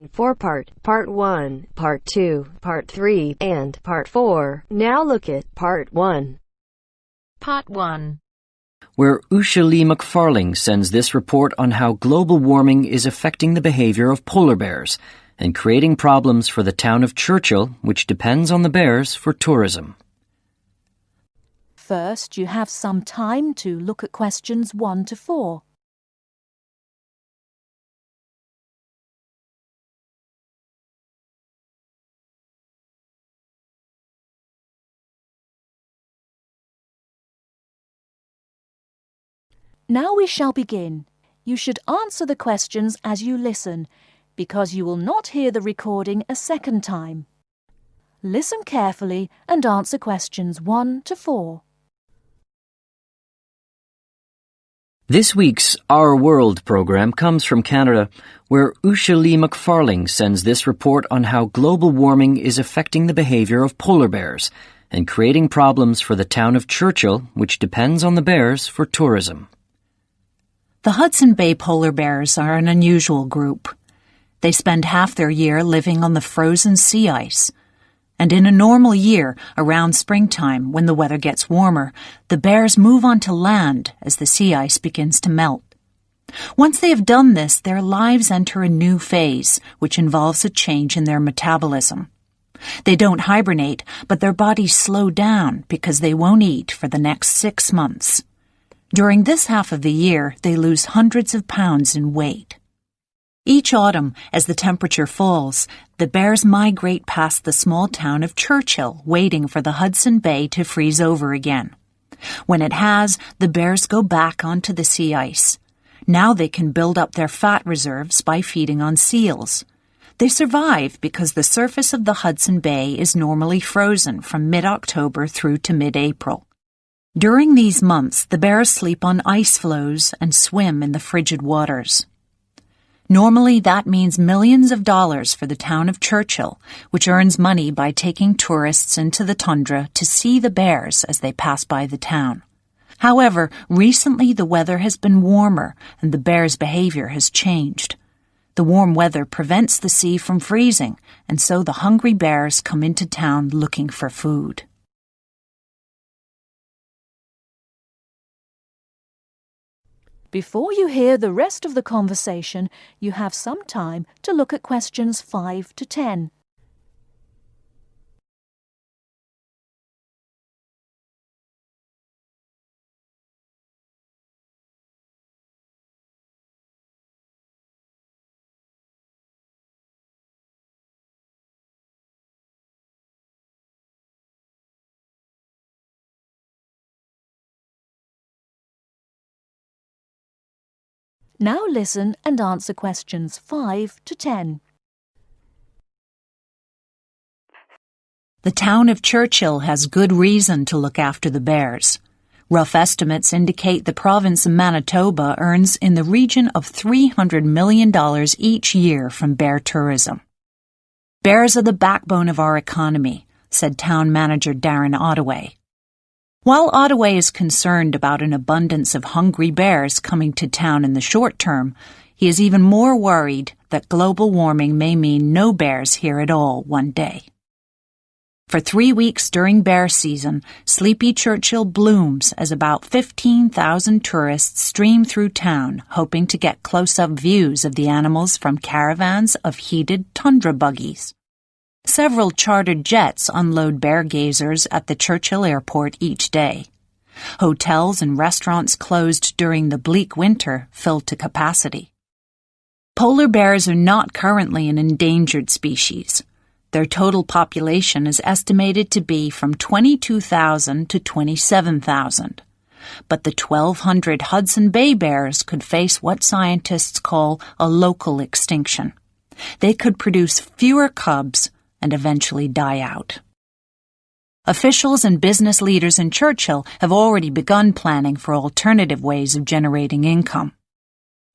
Four-part, Part 1, Part 2, Part 3, and Part 4. Now look at Part 1. Part 1. Where Usha Lee McFarling sends this report on how global warming is affecting the behavior of polar bears and creating problems for the town of Churchill, which depends on the bears for tourism. First, you have some time to look at questions 1 to 4. Now we shall begin. You should answer the questions as you listen, because you will not hear the recording a second time. Listen carefully and answer questions 1 to 4. This week's Our World program comes from Canada, where Usha Lee McFarling sends this report on how global warming is affecting the behavior of polar bears and creating problems for the town of Churchill, which depends on the bears for tourism. The Hudson Bay polar bears are an unusual group. They spend half their year living on the frozen sea ice. And in a normal year, around springtime, when the weather gets warmer, the bears move onto land as the sea ice begins to melt. Once they have done this, their lives enter a new phase, which involves a change in their metabolism. They don't hibernate, but their bodies slow down because they won't eat for the next 6 months. During this half of the year, they lose hundreds of pounds in weight. Each autumn, as the temperature falls, the bears migrate past the small town of Churchill, waiting for the Hudson Bay to freeze over again. When it has, the bears go back onto the sea ice. Now they can build up their fat reserves by feeding on seals. They survive because the surface of the Hudson Bay is normally frozen from mid-October through to mid-April. During these months, the bears sleep on ice floes and swim in the frigid waters. Normally, that means millions of dollars for the town of Churchill, which earns money by taking tourists into the tundra to see the bears as they pass by the town. However, recently the weather has been warmer and the bears' behavior has changed. The warm weather prevents the sea from freezing, and so the hungry bears come into town looking for food. Before you hear the rest of the conversation, you have some time to look at questions 5 to 10. Now listen and answer questions 5 to 10. The town of Churchill has good reason to look after the bears. Rough estimates indicate the province of Manitoba earns in the region of $300 million each year from bear tourism. Bears are the backbone of our economy, said town manager Darren Ottaway. While Ottaway is concerned about an abundance of hungry bears coming to town in the short term, he is even more worried that global warming may mean no bears here at all one day. For 3 weeks during bear season, Sleepy Churchill blooms as about 15,000 tourists stream through town, hoping to get close-up views of the animals from caravans of heated tundra buggies. Several chartered jets unload bear gazers at the Churchill airport each day. Hotels and restaurants closed during the bleak winter filled to capacity. Polar bears are not currently an endangered species. Their total population is estimated to be from 22,000 to 27,000. But the 1,200 Hudson Bay bears could face what scientists call a local extinction. They could produce fewer cubs and eventually die out. Officials and business leaders in Churchill have already begun planning for alternative ways of generating income.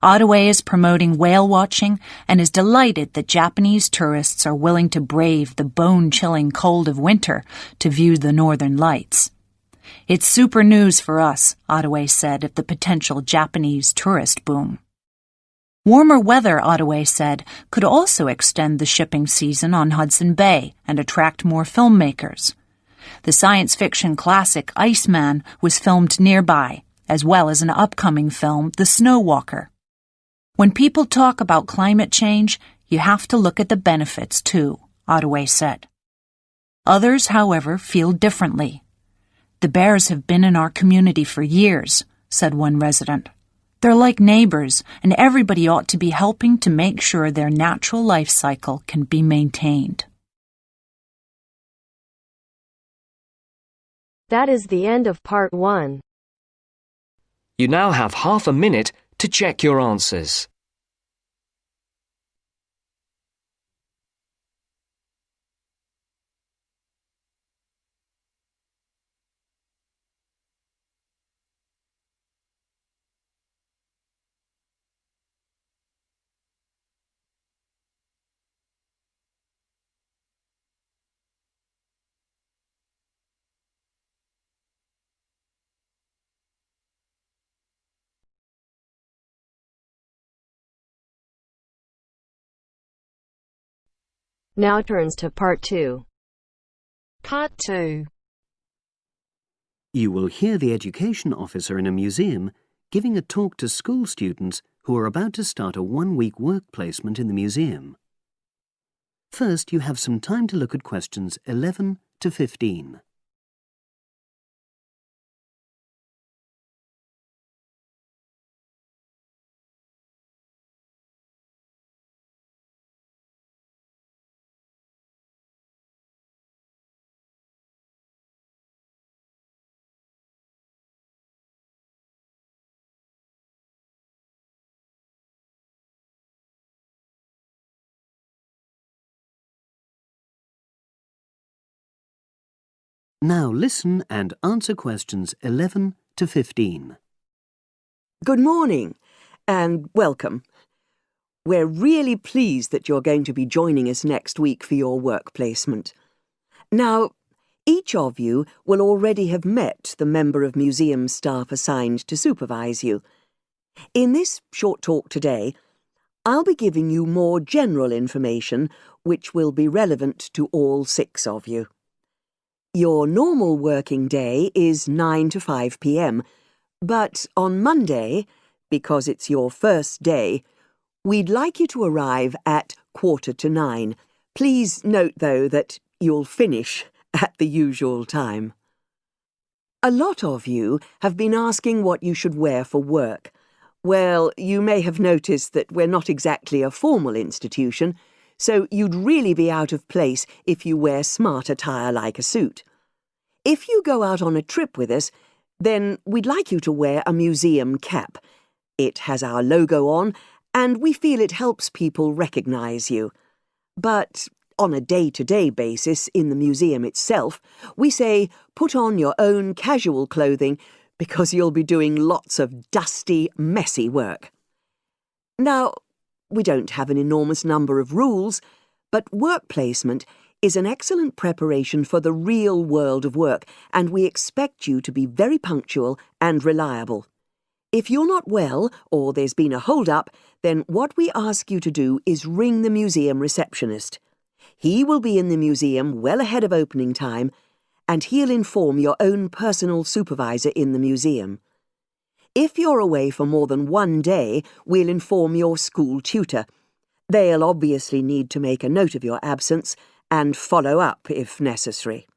Ottaway is promoting whale watching and is delighted that Japanese tourists are willing to brave the bone-chilling cold of winter to view the northern lights. It's super news for us, Ottaway said of the potential Japanese tourist boom. Warmer weather, Ottaway said, could also extend the shipping season on Hudson Bay and attract more filmmakers. The science fiction classic Iceman was filmed nearby, as well as an upcoming film, The Snow Walker. When people talk about climate change, you have to look at the benefits too, Ottaway said. Others, however, feel differently. The bears have been in our community for years, said one resident. They're like neighbors, and everybody ought to be helping to make sure their natural life cycle can be maintained. That is the end of part 1. You now have half a minute to check your answers. Now turns to part 2. Part 2. You will hear the education officer in a museum giving a talk to school students who are about to start a one-week work placement in the museum. First, you have some time to look at questions 11 to 15. Now listen and answer questions 11 to 15. Good morning and welcome. We're really pleased that you're going to be joining us next week for your work placement. Now, each of you will already have met the member of museum staff assigned to supervise you. In this short talk today, I'll be giving you more general information which will be relevant to all 6 of you. Your normal working day is 9 to 5 p.m, but on Monday, because it's your first day, we'd like you to arrive at 8:45. Please note, though, that you'll finish at the usual time. A lot of you have been asking what you should wear for work. Well, you may have noticed that we're not exactly a formal institution, so you'd really be out of place if you wear smart attire like a suit. If you go out on a trip with us, then we'd like you to wear a museum cap. It has our logo on, and we feel it helps people recognise you. But on a day-to-day basis in the museum itself, we say put on your own casual clothing because you'll be doing lots of dusty, messy work. Now, we don't have an enormous number of rules, but work placement is an excellent preparation for the real world of work, and we expect you to be very punctual and reliable. If you're not well, or there's been a hold-up, then what we ask you to do is ring the museum receptionist. He will be in the museum well ahead of opening time, and he'll inform your own personal supervisor in the museum. If you're away for more than one day, we'll inform your school tutor. They'll obviously need to make a note of your absence and follow up if necessary.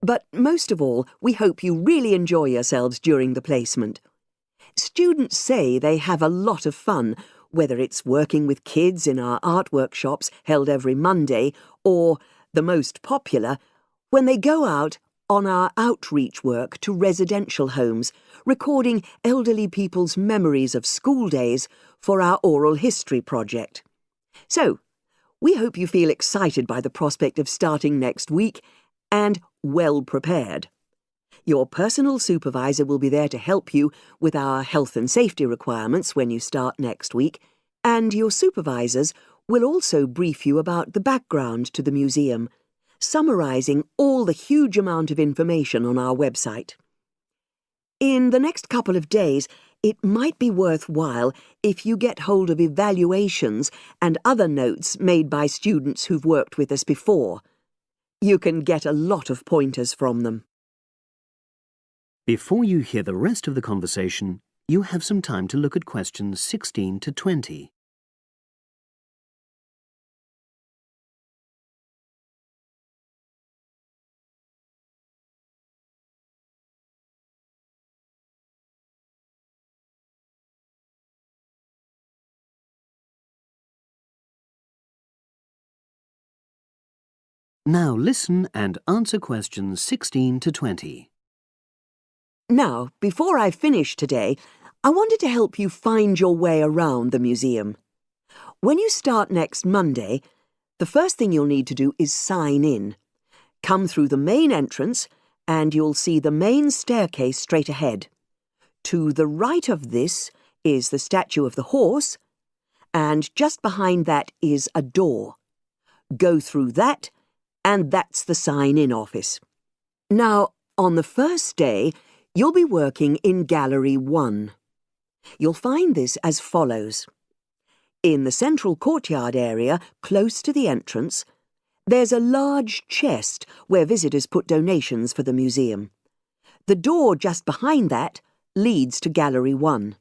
But most of all, we hope you really enjoy yourselves during the placement. Students say they have a lot of fun, whether it's working with kids in our art workshops held every Monday, or, the most popular, when they go out on our outreach work to residential homes, recording elderly people's memories of school days for our oral history project. So, we hope you feel excited by the prospect of starting next week and well prepared. Your personal supervisor will be there to help you with our health and safety requirements when you start next week, and your supervisors will also brief you about the background to the museum, summarising all the huge amount of information on our website. In the next couple of days, it might be worthwhile if you get hold of evaluations and other notes made by students who've worked with us before. You can get a lot of pointers from them. Before you hear the rest of the conversation, you have some time to look at questions 16 to 20. Now listen and answer questions 16 to 20. Now, before I finish today, I wanted to help you find your way around the museum. When you start next Monday, the first thing you'll need to do is sign in. Come through the main entrance and you'll see the main staircase straight ahead. To the right of this is the statue of the horse, and just behind that is a door. Go through that, and that's the sign-in office. Now, on the first day, you'll be working in Gallery 1. You'll find this as follows. In the central courtyard area, close to the entrance, there's a large chest where visitors put donations for the museum. The door just behind that leads to Gallery 1.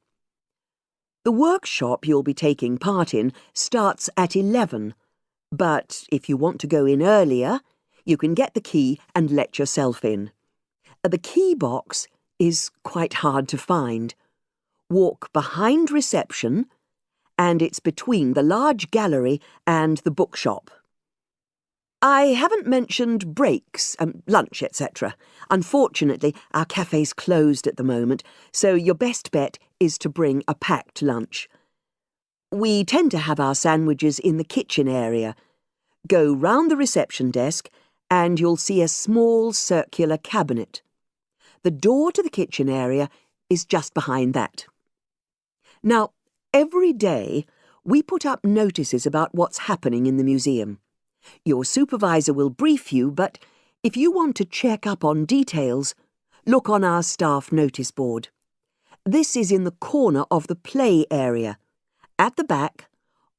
The workshop you'll be taking part in starts at 11, but if you want to go in earlier, you can get the key and let yourself in. The key box is quite hard to find. Walk behind reception, and it's between the large gallery and the bookshop. I haven't mentioned breaks, lunch, etc. Unfortunately, our cafe's closed at the moment, so your best bet is to bring a packed lunch. We tend to have our sandwiches in the kitchen area. Go round the reception desk and you'll see a small circular cabinet. The door to the kitchen area is just behind that. Now, every day we put up notices about what's happening in the museum. Your supervisor will brief you, but if you want to check up on details, look on our staff notice board. This is in the corner of the play area, at the back,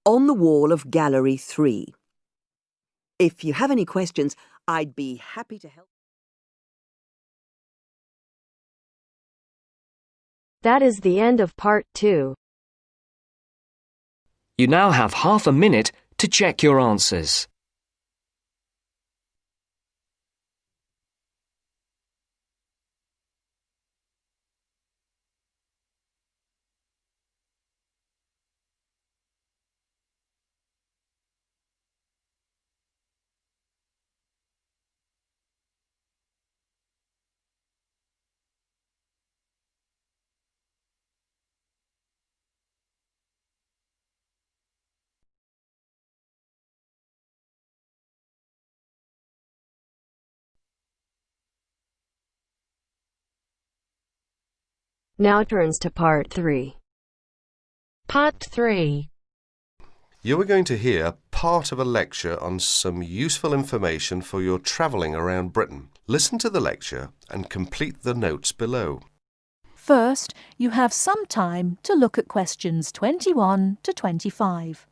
on the wall of Gallery 3. If you have any questions, I'd be happy to help. That is the end of part 2. You now have half a minute to check your answers. Now turns to part 3. Part 3. You are going to hear part of a lecture on some useful information for your travelling around Britain. Listen to the lecture and complete the notes below. First, you have some time to look at questions 21 to 25.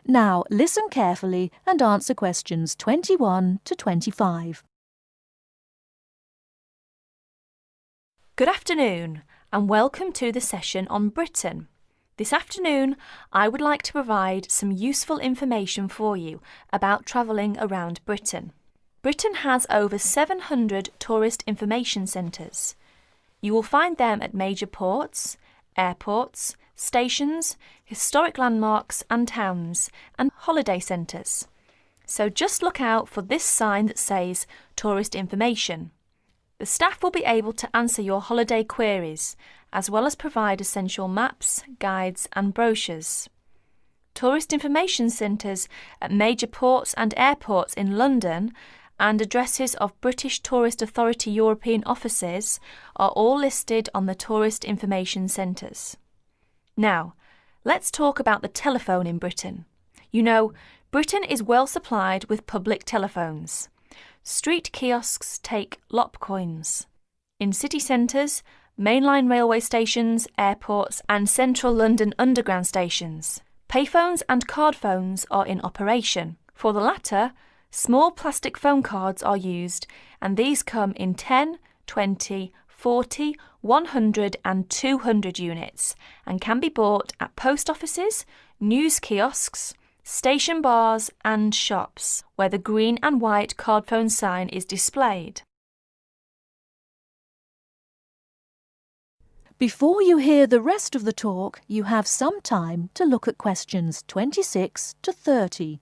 Now, listen carefully and answer questions 21 to 25. Good afternoon and welcome to the session on Britain. This afternoon, I would like to provide some useful information for you about travelling around Britain. Britain has over 700 tourist information centres. You will find them at major ports, airports, stations, historic landmarks and towns, and holiday centres. So just look out for this sign that says Tourist Information. The staff will be able to answer your holiday queries, as well as provide essential maps, guides and brochures. Tourist information centres at major ports and airports in London and addresses of British Tourist Authority European offices are all listed on the tourist information centres. Now, let's talk about the telephone in Britain. You know, Britain is well supplied with public telephones. Street kiosks take lop coins. In city centres, mainline railway stations, airports and central London underground stations, payphones and card phones are in operation. For the latter, small plastic phone cards are used, and these come in 10, 20, 40, 100 and 200 units and can be bought at post offices, news kiosks, station bars and shops where the green and white card phone sign is displayed. Before you hear the rest of the talk, you have some time to look at questions 26 to 30.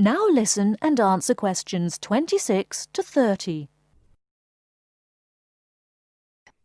Now listen and answer questions 26 to 30.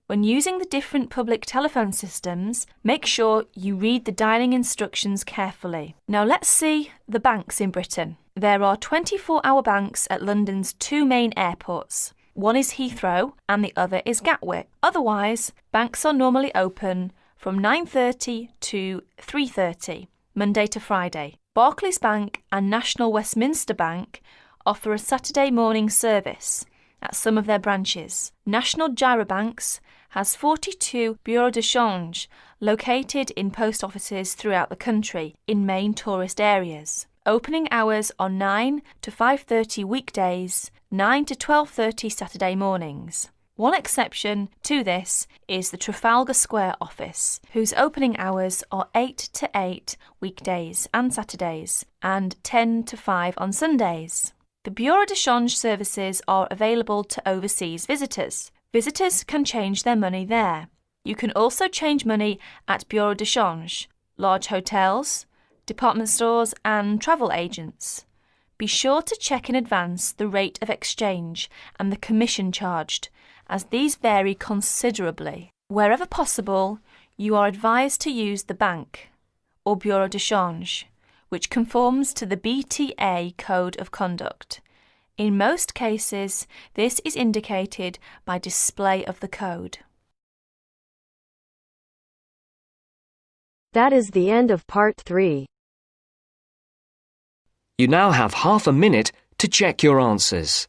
When using the different public telephone systems, make sure you read the dialling instructions carefully. Now let's see the banks in Britain. There are 24-hour banks at London's two main airports. One is Heathrow and the other is Gatwick. Otherwise, banks are normally open from 9:30 to 3:30, Monday to Friday. Barclays Bank and National Westminster Bank offer a Saturday morning service at some of their branches. National Gyrobanks has 42 bureaux de change located in post offices throughout the country in main tourist areas. Opening hours are 9 to 5:30 weekdays, 9 to 12:30 Saturday mornings. One exception to this is the Trafalgar Square office, whose opening hours are 8 to 8 weekdays and Saturdays, and 10 to 5 on Sundays. The Bureau de Change services are available to overseas visitors. Visitors can change their money there. You can also change money at Bureau de Change, large hotels, department stores and travel agents. Be sure to check in advance the rate of exchange and the commission charged, as these vary considerably. Wherever possible, you are advised to use the bank or Bureau de Change, which conforms to the BTA Code of Conduct. In most cases, this is indicated by display of the code. That is the end of part 3. You now have half a minute to check your answers.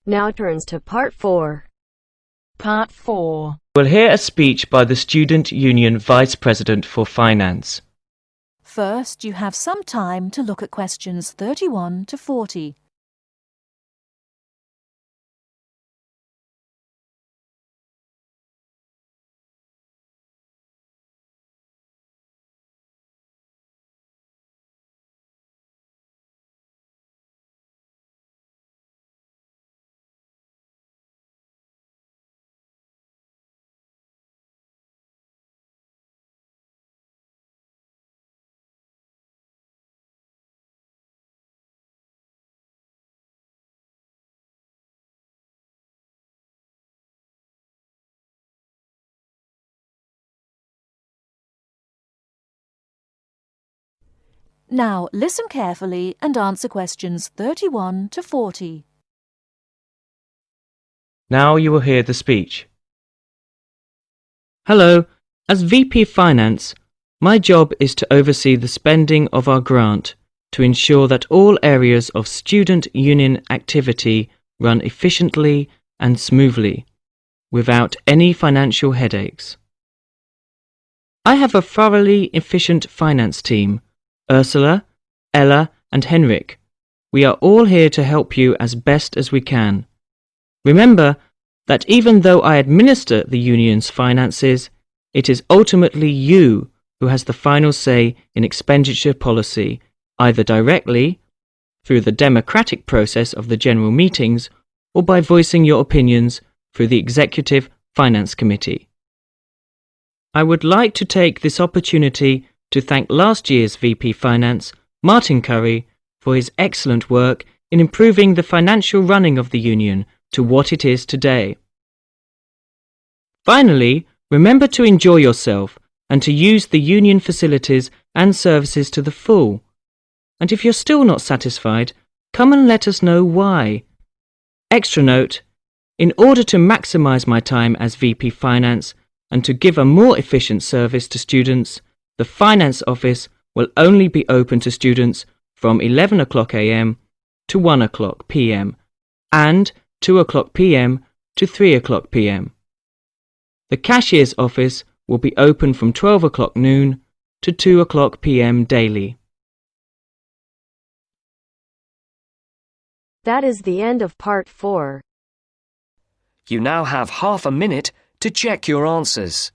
Now turns to part 4. Part 4. We'll hear a speech by the Student Union Vice President for Finance. First, you have some time to look at questions 31 to 40. Now listen carefully and answer questions 31 to 40. Now you will hear the speech. Hello, as VP Finance, my job is to oversee the spending of our grant to ensure that all areas of student union activity run efficiently and smoothly, without any financial headaches. I have a thoroughly efficient finance team, Ursula, Ella and Henrik. We are all here to help you as best as we can. Remember that even though I administer the union's finances, it is ultimately you who has the final say in expenditure policy, either directly, through the democratic process of the general meetings, or by voicing your opinions through the Executive Finance Committee. I would like to take this opportunity to thank last year's VP Finance, Martin Curry, for his excellent work in improving the financial running of the union to what it is today. Finally, remember to enjoy yourself and to use the union facilities and services to the full. And if you're still not satisfied, come and let us know why. Extra note, in order to maximise my time as VP Finance and to give a more efficient service to students, the Finance Office will only be open to students from 11 o'clock a.m. to 1 o'clock p.m. and 2 o'clock p.m. to 3 o'clock p.m. The Cashier's Office will be open from 12 o'clock noon to 2 o'clock p.m. daily. That is the end of part 4. You now have half a minute to check your answers.